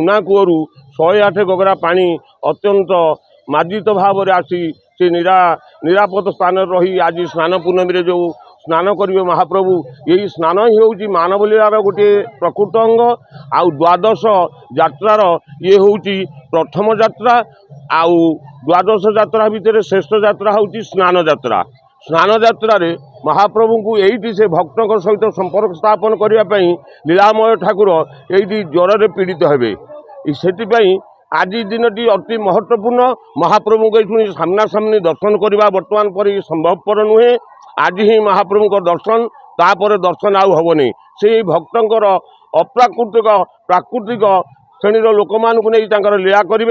ସୁନା କୂଅରୁ 108 ଗଗରା ପାଣି ଅତ୍ୟନ୍ତ ମାର୍ଜିତ ଭାବରେ ଆସି ସେ ନିରାପଦ ସ୍ଥାନରେ ରହି ଆଜି ସ୍ନାନ ପୂର୍ଣ୍ଣମୀରେ ଯେଉଁ ସ୍ନାନ କରିବେ ମହାପ୍ରଭୁ। ଏହି ସ୍ନାନ ହିଁ ହେଉଛି ମାନବ ଲୀଳାର ଗୋଟିଏ ପ୍ରକୃତ ଅଙ୍ଗ। ଆଉ ଦ୍ୱାଦଶ ଯାତ୍ରାର ଇଏ ହେଉଛି ପ୍ରଥମ ଯାତ୍ରା। ଆଉ ଦ୍ୱାଦଶ ଯାତ୍ରା ଭିତରେ ଶ୍ରେଷ୍ଠ ଯାତ୍ରା ହେଉଛି ସ୍ନାନ ଯାତ୍ରା। ସ୍ନାନ ଯାତ୍ରାରେ ମହାପ୍ରଭୁଙ୍କୁ ଏଇଠି ସେ ଭକ୍ତଙ୍କ ସହିତ ସମ୍ପର୍କ ସ୍ଥାପନ କରିବା ପାଇଁ ଲୀଳାମୟ ଠାକୁର ଏଇଠି ଜ୍ୱରରେ ପୀଡ଼ିତ ହେବେ। ସେଥିପାଇଁ ଆଜି ଦିନଟି ଅତି ମହତ୍ତ୍ୱପୂର୍ଣ୍ଣ। ମହାପ୍ରଭୁଙ୍କୁ ଏଇଠି ସାମ୍ନାସାମ୍ନି ଦର୍ଶନ କରିବା ବର୍ତ୍ତମାନ ପରି ସମ୍ଭବପର ନୁହେଁ। ଆଜି ହିଁ ମହାପ୍ରଭୁଙ୍କ ଦର୍ଶନ, ତାପରେ ଦର୍ଶନ ଆଉ ହେବନି। ସେଇ ଭକ୍ତଙ୍କର ପ୍ରାକୃତିକ ଶ୍ରେଣୀର ଲୋକମାନଙ୍କୁ ନେଇ ତାଙ୍କର ଲୀଳା କରିବେ।